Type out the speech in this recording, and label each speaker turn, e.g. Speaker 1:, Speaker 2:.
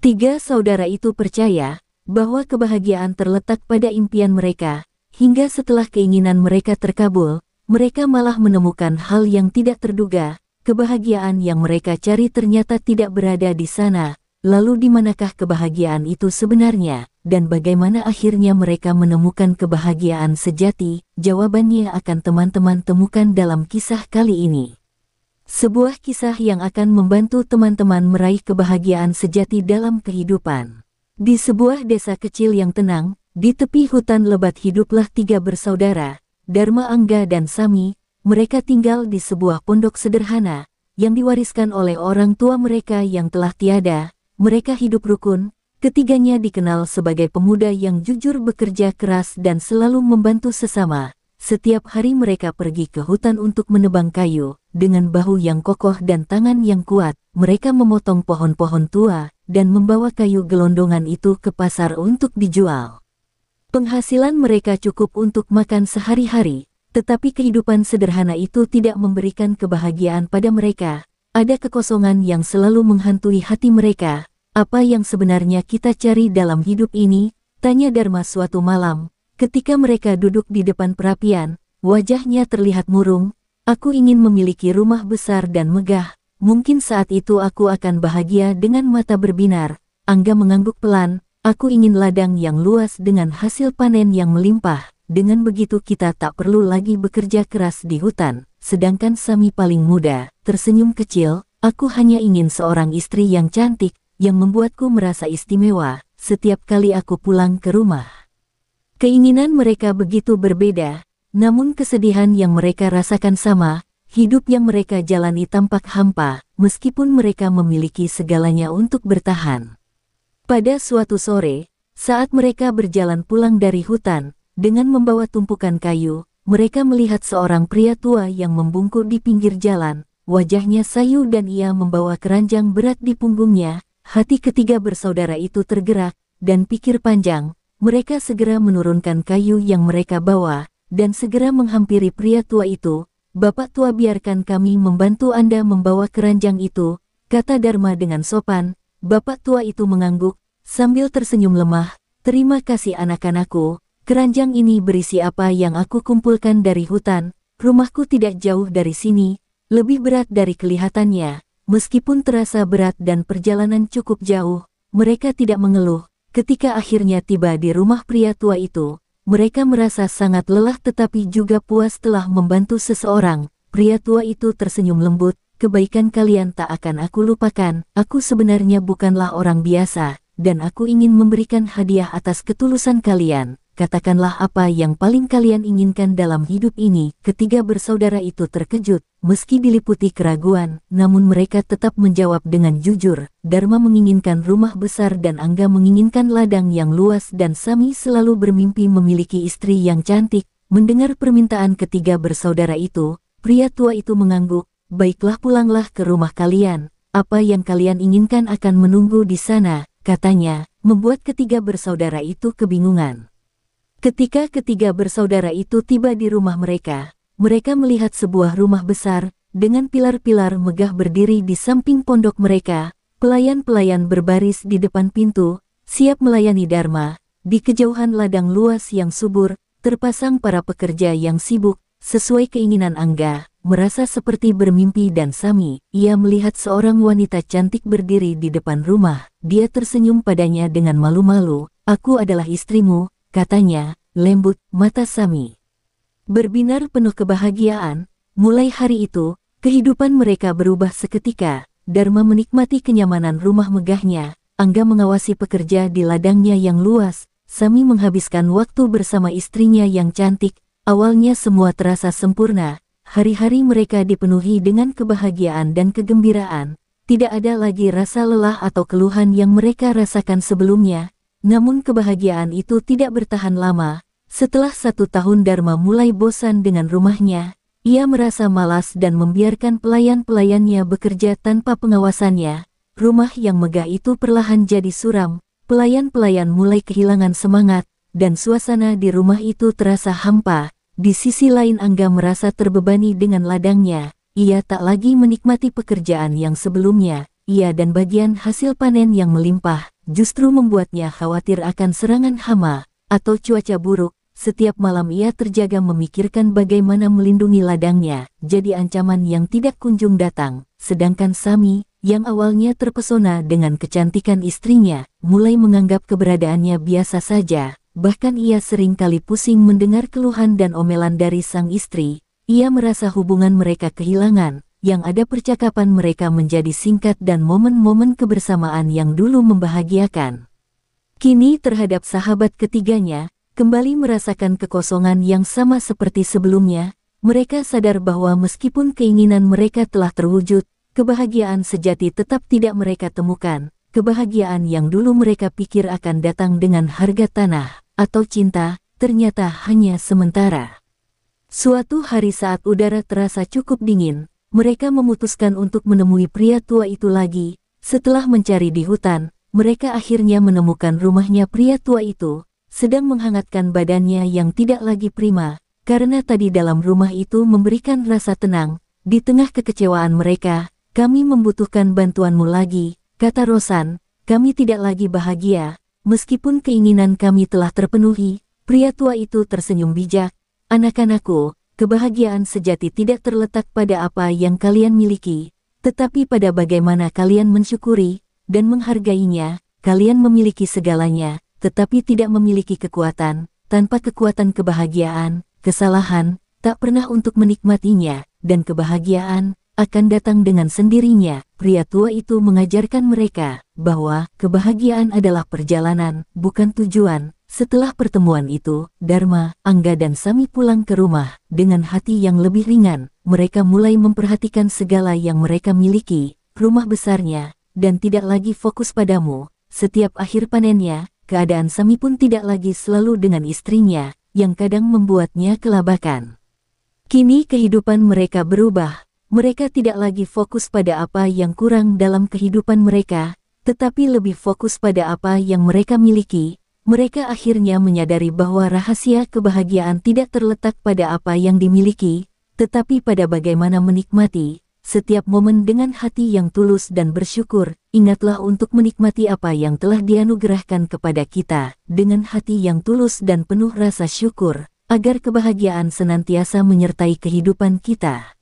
Speaker 1: Tiga saudara itu percaya bahwa kebahagiaan terletak pada impian mereka, hingga setelah keinginan mereka terkabul, mereka malah menemukan hal yang tidak terduga. Kebahagiaan yang mereka cari ternyata tidak berada di sana. Lalu di manakah kebahagiaan itu sebenarnya, dan bagaimana akhirnya mereka menemukan kebahagiaan sejati? Jawabannya akan teman-teman temukan dalam kisah kali ini. Sebuah kisah yang akan membantu teman-teman meraih kebahagiaan sejati dalam kehidupan. Di sebuah desa kecil yang tenang, di tepi hutan lebat hiduplah tiga bersaudara, Dharma, Angga, dan Sami. Mereka tinggal di sebuah pondok sederhana, yang diwariskan oleh orang tua mereka yang telah tiada. Mereka hidup rukun, ketiganya dikenal sebagai pemuda yang jujur, bekerja keras dan selalu membantu sesama. Setiap hari mereka pergi ke hutan untuk menebang kayu. Dengan bahu yang kokoh dan tangan yang kuat, mereka memotong pohon-pohon tua dan membawa kayu gelondongan itu ke pasar untuk dijual. Penghasilan mereka cukup untuk makan sehari-hari, tetapi kehidupan sederhana itu tidak memberikan kebahagiaan pada mereka. Ada kekosongan yang selalu menghantui hati mereka. Apa yang sebenarnya kita cari dalam hidup ini? Tanya Dharma suatu malam, ketika mereka duduk di depan perapian. Wajahnya terlihat murung. Aku ingin memiliki rumah besar dan megah. Mungkin saat itu aku akan bahagia dengan mata berbinar. Angga mengangguk pelan. Aku ingin ladang yang luas dengan hasil panen yang melimpah. Dengan begitu kita tak perlu lagi bekerja keras di hutan. Sedangkan Sami paling muda, tersenyum kecil. Aku hanya ingin seorang istri yang cantik, yang membuatku merasa istimewa setiap kali aku pulang ke rumah. Keinginan mereka begitu berbeda, namun kesedihan yang mereka rasakan sama. Hidup yang mereka jalani tampak hampa, meskipun mereka memiliki segalanya untuk bertahan. Pada suatu sore, saat mereka berjalan pulang dari hutan, dengan membawa tumpukan kayu, mereka melihat seorang pria tua yang membungkuk di pinggir jalan. Wajahnya sayu dan ia membawa keranjang berat di punggungnya. Hati ketiga bersaudara itu tergerak, dan pikir panjang. Mereka segera menurunkan kayu yang mereka bawa, dan segera menghampiri pria tua itu. Bapak tua, biarkan kami membantu Anda membawa keranjang itu, kata Dharma dengan sopan. Bapak tua itu mengangguk, sambil tersenyum lemah. Terima kasih anak-anakku. Keranjang ini berisi apa yang aku kumpulkan dari hutan. Rumahku tidak jauh dari sini, lebih berat dari kelihatannya. Meskipun terasa berat dan perjalanan cukup jauh, mereka tidak mengeluh. Ketika akhirnya tiba di rumah pria tua itu, mereka merasa sangat lelah tetapi juga puas telah membantu seseorang. Pria tua itu tersenyum lembut, kebaikan kalian tak akan aku lupakan. Aku sebenarnya bukanlah orang biasa, dan aku ingin memberikan hadiah atas ketulusan kalian. Katakanlah apa yang paling kalian inginkan dalam hidup ini. Ketiga bersaudara itu terkejut, meski diliputi keraguan, namun mereka tetap menjawab dengan jujur. Dharma menginginkan rumah besar dan Angga menginginkan ladang yang luas, dan Sami selalu bermimpi memiliki istri yang cantik. Mendengar permintaan ketiga bersaudara itu, pria tua itu mengangguk. Baiklah, pulanglah ke rumah kalian. Apa yang kalian inginkan akan menunggu di sana, katanya, membuat ketiga bersaudara itu kebingungan. Ketika ketiga bersaudara itu tiba di rumah mereka, mereka melihat sebuah rumah besar, dengan pilar-pilar megah berdiri di samping pondok mereka. Pelayan-pelayan berbaris di depan pintu, siap melayani Dharma. Di kejauhan ladang luas yang subur, terpasang para pekerja yang sibuk, sesuai keinginan Angga, merasa seperti bermimpi dan Sami. Ia melihat seorang wanita cantik berdiri di depan rumah. Dia tersenyum padanya dengan malu-malu. Aku adalah istrimu, katanya, lembut. Mata Sami berbinar penuh kebahagiaan. Mulai hari itu, kehidupan mereka berubah seketika. Dharma menikmati kenyamanan rumah megahnya. Angga mengawasi pekerja di ladangnya yang luas. Sami menghabiskan waktu bersama istrinya yang cantik. Awalnya semua terasa sempurna. Hari-hari mereka dipenuhi dengan kebahagiaan dan kegembiraan. Tidak ada lagi rasa lelah atau keluhan yang mereka rasakan sebelumnya. Namun kebahagiaan itu tidak bertahan lama. Setelah 1 tahun Dharma mulai bosan dengan rumahnya. Ia merasa malas dan membiarkan pelayan-pelayannya bekerja tanpa pengawasannya. Rumah yang megah itu perlahan jadi suram. Pelayan-pelayan mulai kehilangan semangat, dan suasana di rumah itu terasa hampa. Di sisi lain Angga merasa terbebani dengan ladangnya. Ia tak lagi menikmati pekerjaan yang sebelumnya. ia dan bagian hasil panen yang melimpah, justru membuatnya khawatir akan serangan hama atau cuaca buruk. Setiap malam ia terjaga memikirkan bagaimana melindungi ladangnya, jadi ancaman yang tidak kunjung datang. Sedangkan Sami, yang awalnya terpesona dengan kecantikan istrinya, mulai menganggap keberadaannya biasa saja. Bahkan ia sering kali pusing mendengar keluhan dan omelan dari sang istri. Ia merasa hubungan mereka kehilangan, yang ada percakapan mereka menjadi singkat dan momen-momen kebersamaan yang dulu membahagiakan. Kini terhadap sahabat ketiganya, kembali merasakan kekosongan yang sama seperti sebelumnya. Mereka sadar bahwa meskipun keinginan mereka telah terwujud, kebahagiaan sejati tetap tidak mereka temukan. Kebahagiaan yang dulu mereka pikir akan datang dengan harga tanah atau cinta, ternyata hanya sementara. Suatu hari saat udara terasa cukup dingin, mereka memutuskan untuk menemui pria tua itu lagi. Setelah mencari di hutan, mereka akhirnya menemukan rumahnya pria tua itu, sedang menghangatkan badannya yang tidak lagi prima, karena tadi dalam rumah itu memberikan rasa tenang. Di tengah kekecewaan mereka, "Kami membutuhkan bantuanmu lagi," kata Rosan. "Kami tidak lagi bahagia, meskipun keinginan kami telah terpenuhi." Pria tua itu tersenyum bijak. "Anak-anakku, kebahagiaan sejati tidak terletak pada apa yang kalian miliki, tetapi pada bagaimana kalian mensyukuri dan menghargainya. Kalian memiliki segalanya, tetapi tidak memiliki kekuatan. Tanpa kekuatan kebahagiaan, kesalahan, tak pernah untuk menikmatinya, dan kebahagiaan akan datang dengan sendirinya." Pria tua itu mengajarkan mereka bahwa kebahagiaan adalah perjalanan, bukan tujuan. Setelah pertemuan itu, Dharma, Angga dan Sami pulang ke rumah. Dengan hati yang lebih ringan, mereka mulai memperhatikan segala yang mereka miliki, rumah besarnya, dan tidak lagi fokus padamu. Setiap akhir panennya, keadaan Sami pun tidak lagi selalu dengan istrinya, yang kadang membuatnya kelabakan. Kini kehidupan mereka berubah. Mereka tidak lagi fokus pada apa yang kurang dalam kehidupan mereka, tetapi lebih fokus pada apa yang mereka miliki. Mereka akhirnya menyadari bahwa rahasia kebahagiaan tidak terletak pada apa yang dimiliki, tetapi pada bagaimana menikmati setiap momen dengan hati yang tulus dan bersyukur. Ingatlah untuk menikmati apa yang telah dianugerahkan kepada kita, dengan hati yang tulus dan penuh rasa syukur, agar kebahagiaan senantiasa menyertai kehidupan kita.